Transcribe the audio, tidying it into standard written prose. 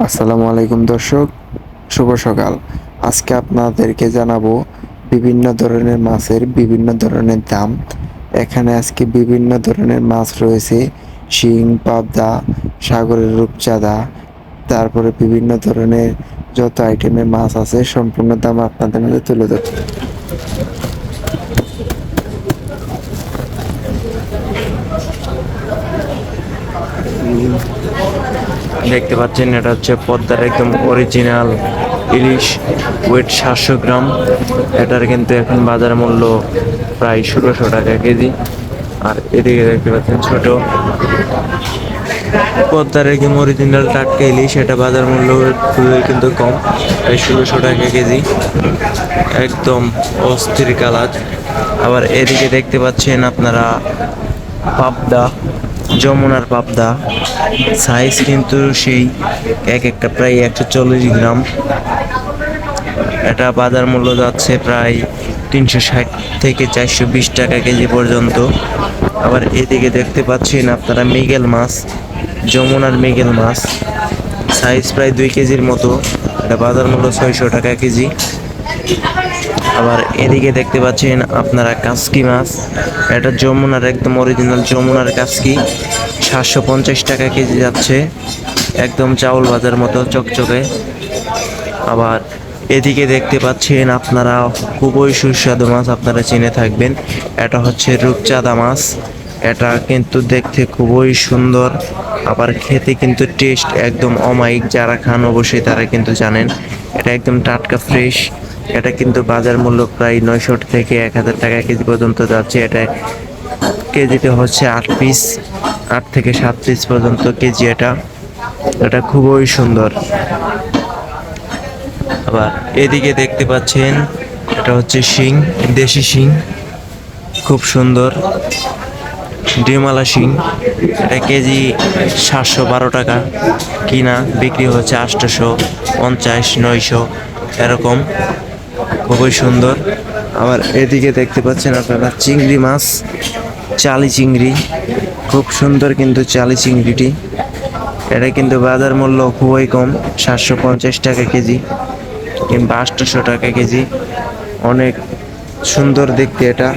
আসসালামু আলাইকুম দর্শক, শুভ সকাল। আজকে আপনাদেরকে জানাবো বিভিন্ন ধরনের মাছের বিভিন্ন ধরনের দাম। এখানে আজকে বিভিন্ন ধরনের মাছ রয়েছে, শিং, পাবদা, সাগরের রূপচাঁদা, তারপরে বিভিন্ন ধরনের যত আইটেমের মাছ আছে সম্পূর্ণ দাম আপনাদের মধ্যে তুলে ধরবো। দেখতে পাচ্ছেন এটা হচ্ছে পদ্মার একদম অরিজিনাল ইলিশ, ওয়েট 700 গ্রাম। এটার কিন্তু এখন বাজার মূল্য প্রায় 1600 টাকা কেজি। আর এদিকে দেখতে পাচ্ছেন ছোট পদ্মার একদম অরিজিনাল টাটকা ইলিশ, এটা বাজার মূল্য খুবই কিন্তু কম, প্রায় 1600 টাকা কেজি। একদম অস্থির কালার। আবার এদিকে দেখতে পাচ্ছেন আপনারা পাবদা, যমুনার পাবদা, সাইজ কিন্তু সেই এক একটা প্রায় 140 গ্রাম। এটা বাজার মূল্য যাচ্ছে প্রায় 360 থেকে 420 টাকা কেজি পর্যন্ত। আবার এদিকে দেখতে পাচ্ছেন আপনারা মৃগেল মাছ, যমুনার মৃগেল মাছ, সাইজ প্রায় 2 কেজির মতো। এটা বাজার মূল্য 600 টাকা কেজি। আবার এদিকে দেখতে পাচ্ছেন আপনারা কাসকি মাছ, এটা যমুনার একদম অরিজিনাল যমুনার কাসকি, 750 টাকা কেজি যাচ্ছে, একদম চাউল ভাজার মতো চকচকে। আবার এদিকে দেখতে পাচ্ছেন আপনারা খুবই সুস্বাদু মাছ, আপনারা চিনে থাকবেন, এটা হচ্ছে রূপচাঁদা মাছ। এটা কিন্তু দেখতে খুবই সুন্দর, আবার খেতে কিন্তু টেস্ট একদম অমায়িক। যারা খান অবশ্যই তারা কিন্তু জানেন, এটা একদম টাটকা ফ্রেশ। এটা কিন্তু বাজার মূল্য প্রায় 900 থেকে 1000 টাকা কেজি পর্যন্ত যাচ্ছে। এটা কেজিতে হচ্ছে 8 পিস, 8 থেকে 7 পিস পর্যন্ত কেজি। এটা এটা খুবই সুন্দর। আবার এদিকে দেখতে পাচ্ছেন এটা হচ্ছে শিং, দেশি শিং, খুব সুন্দর ডিমালা শিং। এটা কেজি 712 টাকা কিনা, বিক্রি হচ্ছে 850, 900 এরকম, খুবই সুন্দর। আবার এদিকে দেখতে পাচ্ছেন আপনারা চিংড়ি মাছ, চালি চিংড়ি, খুব সুন্দর কিন্তু চালি চিংড়িটি। এটা কিন্তু বাজার মূল্য খুবই কম, 750 টাকা কেজি কিংবা 800 টাকা কেজি। অনেক সুন্দর দেখতে এটা।